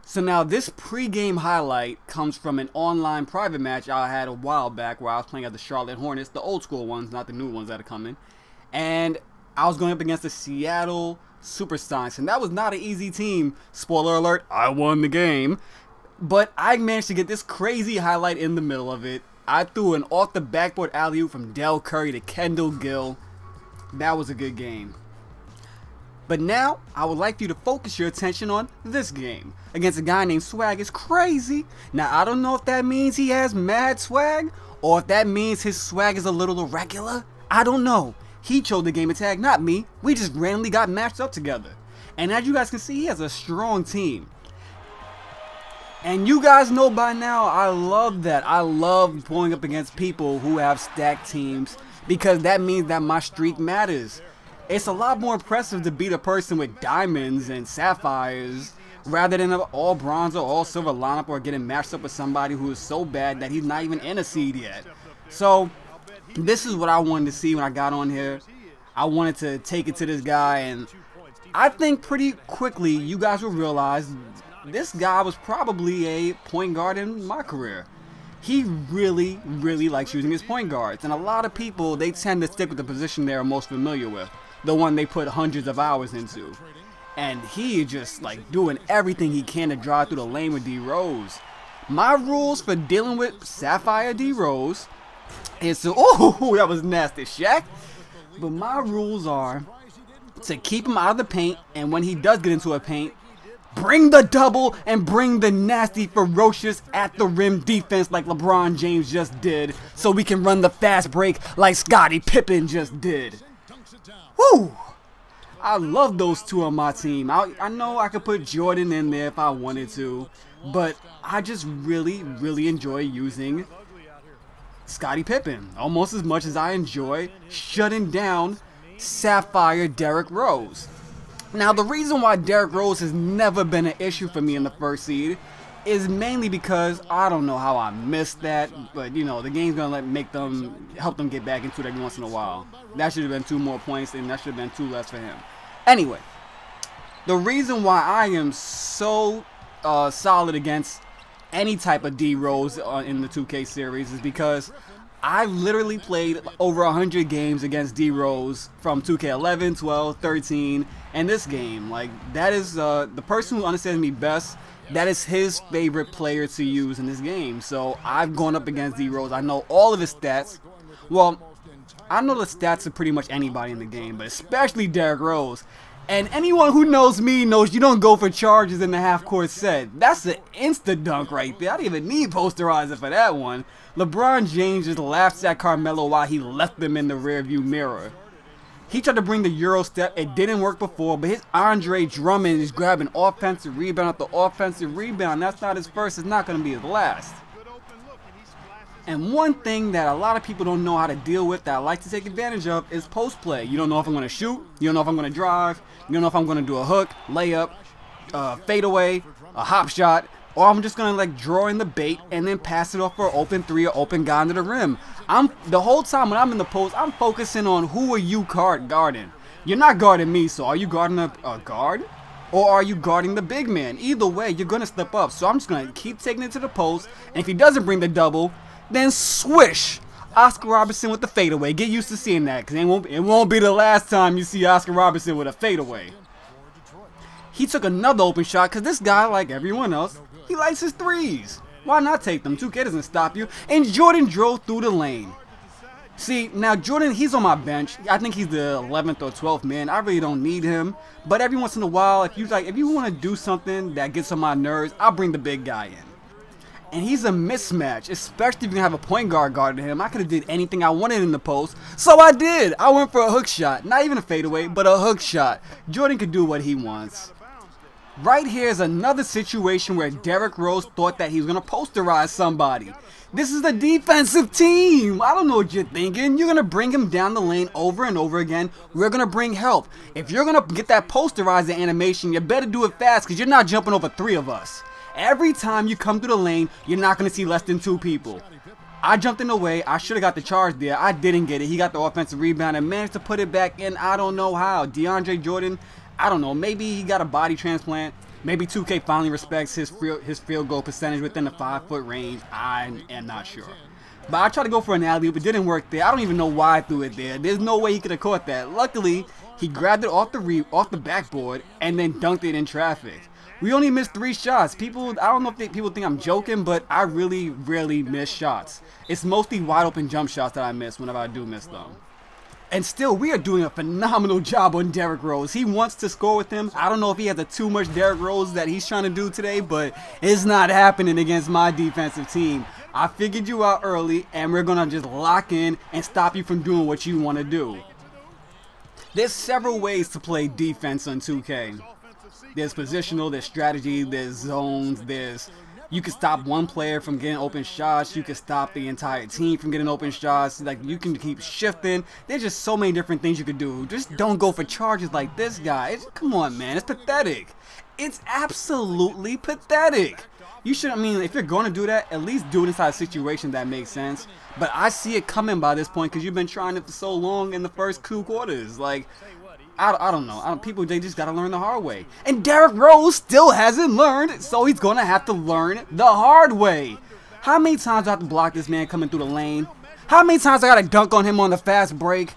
So now this pregame highlight comes from an online private match I had a while back where I was playing at the Charlotte Hornets, the old school ones, not the new ones that are coming. And I was going up against the Seattle Supersonics, and that was not an easy team. Spoiler alert, I won the game. But I managed to get this crazy highlight in the middle of it. I threw an off the backboard alley-oop from Del Curry to Kendall Gill. That was a good game. But now, I would like you to focus your attention on this game against a guy named Swag is Crazy. Now, I don't know if that means he has mad swag or if that means his swag is a little irregular. I don't know. He chose the game tag, not me. We just randomly got matched up together. And as you guys can see, he has a strong team. And you guys know by now, I love that. I love going up against people who have stacked teams because that means that my streak matters. It's a lot more impressive to beat a person with diamonds and sapphires rather than an all bronze or all silver lineup or getting matched up with somebody who is so bad that he's not even in a seed yet. So this is what I wanted to see when I got on here. I wanted to take it to this guy, and I think pretty quickly you guys will realize this guy was probably a point guard in my career. He really likes using his point guards, and a lot of people, they tend to stick with the position they're most familiar with, the one they put hundreds of hours into. And he is just like doing everything he can to drive through the lane with D Rose. My rules for dealing with Sapphire D Rose is to, oh, that was nasty, Shaq. But my rules are to keep him out of the paint, and when he does get into a paint, bring the double and bring the nasty, ferocious, at the rim defense like LeBron James just did, so we can run the fast break like Scottie Pippen just did. Woo! I love those two on my team. I know I could put Jordan in there if I wanted to, but I just really enjoy using Scottie Pippen almost as much as I enjoy shutting down Sapphire Derrick Rose. Now, the reason why Derrick Rose has never been an issue for me in the first seed is mainly because I don't know how I missed that, but you know, the game's gonna help them get back into it every once in a while. That should have been 2 more points, and that should have been 2 less for him. Anyway, the reason why I am so solid against any type of D Rose in the 2K series is because I literally played over 100 games against D Rose from 2K11, 12, 13, and this game. Like, that is the person who understands me best. That is his favorite player to use in this game. So I've gone up against D Rose. I know all of his stats. Well, I know the stats of pretty much anybody in the game, but especially Derrick Rose. And anyone who knows me knows you don't go for charges in the half-court set. That's an insta-dunk right there. I didn't even need posterizer for that one. LeBron James just laughed at Carmelo while he left them in the rearview mirror. He tried to bring the Euro step. It didn't work before, but his Andre Drummond is grabbing offensive rebound after offensive rebound. That's not his first. It's not going to be his last. And one thing that a lot of people don't know how to deal with that I like to take advantage of is post play. You don't know if I'm going to shoot. You don't know if I'm going to drive. You don't know if I'm going to do a hook, layup, fadeaway, a hop shot, or I'm just going to like draw in the bait and then pass it off for an open 3 or open guy into the rim. The whole time when I'm in the post, I'm focusing on who are you guarding. You're not guarding me, so are you guarding a guard? Or are you guarding the big man? Either way, you're going to slip up. So I'm just going to keep taking it to the post, and if he doesn't bring the double, then swish! Oscar Robertson with the fadeaway. Get used to seeing that, because it won't be the last time you see Oscar Robertson with a fadeaway. He took another open shot, because this guy, like everyone else, he likes his threes. Why not take them? 2K doesn't stop you. And Jordan drove through the lane. See, now Jordan, he's on my bench. I think he's the 11th or 12th man. I really don't need him. But every once in a while, if you want to do something that gets on my nerves, I'll bring the big guy in. And he's a mismatch, especially if you have a point guard guarding him. I could have did anything I wanted in the post, so I did. I went for a hook shot. Not even a fadeaway, but a hook shot. Jordan could do what he wants. Right here is another situation where Derrick Rose thought that he was going to posterize somebody. This is a defensive team. I don't know what you're thinking. You're going to bring him down the lane over and over again. We're going to bring help. If you're going to get that posterizer animation, you better do it fast because you're not jumping over 3 of us. Every time you come through the lane, you're not going to see less than 2 people. I jumped in the way. I should have got the charge there. I didn't get it. He got the offensive rebound and managed to put it back in. I don't know how. DeAndre Jordan, I don't know. Maybe he got a body transplant. Maybe 2K finally respects his field goal percentage within the 5-foot range. I am not sure. But I tried to go for an alley-oop. It didn't work there. I don't even know why I threw it there. There's no way he could have caught that. Luckily, he grabbed it off the backboard and then dunked it in traffic. We only missed 3 shots. People, I don't know if people think I'm joking, but I really miss shots. It's mostly wide open jump shots that I miss whenever I do miss them. And still, we are doing a phenomenal job on Derrick Rose. He wants to score with him. I don't know if he has too much Derrick Rose that he's trying to do today, but it's not happening against my defensive team. I figured you out early, and we're going to just lock in and stop you from doing what you want to do. There's several ways to play defense on 2K. There's positional, there's strategy, there's zones, you can stop one player from getting open shots, you can stop the entire team from getting open shots, like you can keep shifting. There's just so many different things you could do. Just don't go for charges like this guy. Come on, man, it's pathetic. It's absolutely pathetic. You should, I mean, if you're going to do that, at least do it inside a situation that makes sense. But I see it coming by this point because you've been trying it for so long in the first 2 quarters. Like, I don't know. People, they just got to learn the hard way. And Derrick Rose still hasn't learned, so he's going to have to learn the hard way. How many times do I have to block this man coming through the lane? How many times I got to dunk on him on the fast break?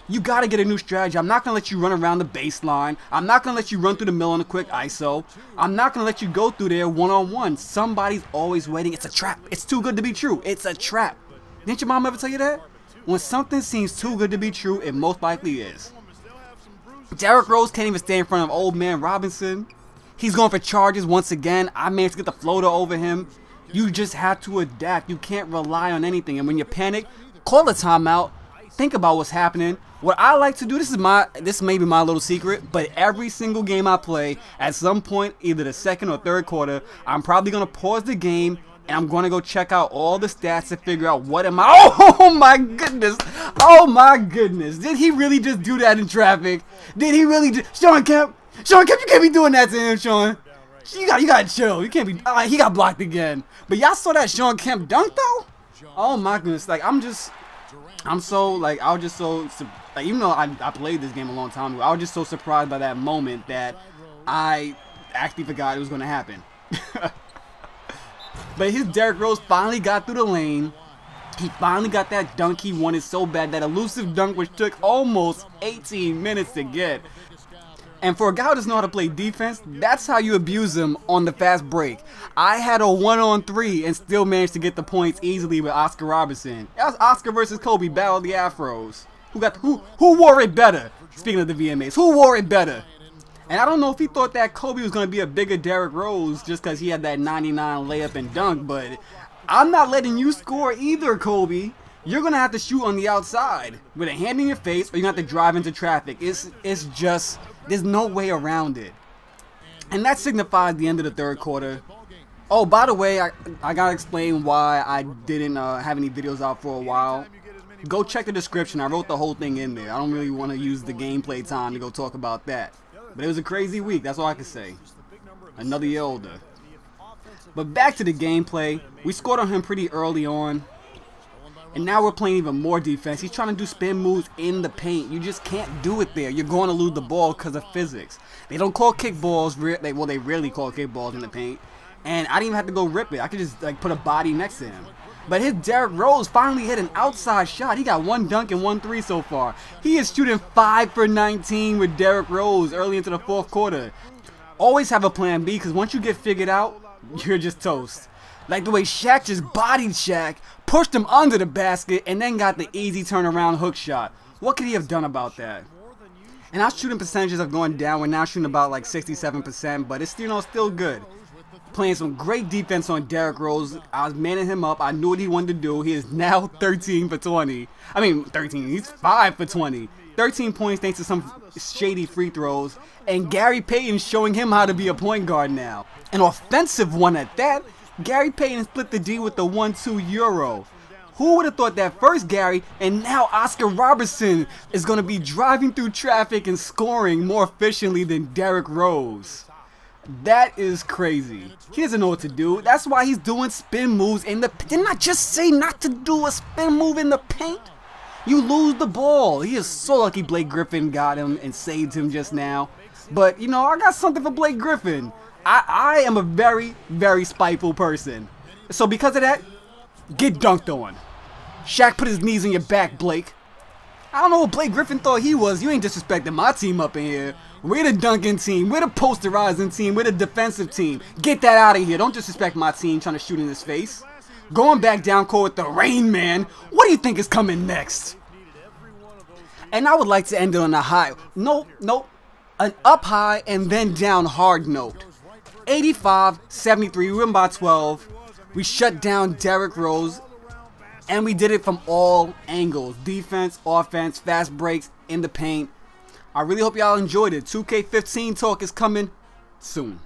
You got to get a new strategy. I'm not going to let you run around the baseline. I'm not going to let you run through the middle on a quick ISO. I'm not going to let you go through there one-on-one. Somebody's always waiting. It's a trap. It's too good to be true. It's a trap. Didn't your mom ever tell you that? When something seems too good to be true, it most likely is. Derrick Rose can't even stay in front of old man Robinson. He's going for charges once again. I managed to get the floater over him. You just have to adapt. You can't rely on anything. And when you panic, call a timeout. Think about what's happening. What I like to do, this may be my little secret, but every single game I play, at some point, either the second or third quarter, I'm probably going to pause the game and I'm going to go check out all the stats to figure out what am I. Oh my goodness. Oh my goodness. Did he really just do that in traffic? Did he really just, Sean Kemp, you can't be doing that to him, Sean. You got to chill. You can't be, he got blocked again. But y'all saw that Sean Kemp dunk though? Oh my goodness. Like, I'm so, like, I was just so, like, even though I played this game a long time ago, I was just so surprised by that moment that I actually forgot it was going to happen. But his Derrick Rose finally got through the lane. He finally got that dunk he wanted so bad, that elusive dunk which took almost 18 minutes to get. And for a guy who doesn't know how to play defense, that's how you abuse him on the fast break. I had a 1-on-3 and still managed to get the points easily with Oscar Robertson. That was Oscar versus Kobe, battle of the Afros. Who wore it better? Speaking of the VMAs, who wore it better? And I don't know if he thought that Kobe was going to be a bigger Derrick Rose just because he had that 99 layup and dunk, but I'm not letting you score either, Kobe. You're going to have to shoot on the outside with a hand in your face, or you're going to have to drive into traffic. It's just, there's no way around it. And that signifies the end of the third quarter. Oh, by the way, I got to explain why I didn't have any videos out for a while. Go check the description. I wrote the whole thing in there. I don't really want to use the gameplay time to go talk about that. But it was a crazy week, that's all I can say. Another year older. But back to the gameplay. We scored on him pretty early on. And now we're playing even more defense. He's trying to do spin moves in the paint. You just can't do it there. You're going to lose the ball because of physics. They don't call kickballs. Well, they rarely call kickballs in the paint. And I didn't even have to go rip it. I could just like put a body next to him. But his Derrick Rose finally hit an outside shot. He got 1 dunk and 1 3 so far. He is shooting 5 for 19 with Derrick Rose early into the fourth quarter. Always have a plan B, because once you get figured out, you're just toast. Like the way Shaq just bodied Shaq, pushed him under the basket, and then got the easy turnaround hook shot. What could he have done about that? And our shooting percentages have gone down. We're now shooting about like 67%, but it's still good. Playing some great defense on Derrick Rose. I was manning him up. I knew what he wanted to do. He is now 13 for 20. I mean, 13. He's 5 for 20. 13 points thanks to some shady free throws. And Gary Payton showing him how to be a point guard now. An offensive one at that. Gary Payton split the D with the 1-2 Euro. Who would have thought that first Gary and now Oscar Robertson is going to be driving through traffic and scoring more efficiently than Derrick Rose? That is crazy. He doesn't know what to do. That's why he's doing spin moves in the paint. Didn't I just say not to do a spin move in the paint? You lose the ball. He is so lucky Blake Griffin got him and saved him just now. But, you know, I got something for Blake Griffin. I am a very, very spiteful person. So because of that, get dunked on. Shaq put his knees on your back, Blake. I don't know what Blake Griffin thought he was. You ain't disrespecting my team up in here. We're the dunking team. We're the posterizing team. We're the defensive team. Get that out of here. Don't disrespect my team trying to shoot in his face. Going back down court with the Rain Man. What do you think is coming next? And I would like to end it on a high. Nope. An up high and then down hard note. 85-73. We win by 12. We shut down Derrick Rose. And we did it from all angles. Defense, offense, fast breaks, in the paint. I really hope y'all enjoyed it. 2K15 talk is coming soon.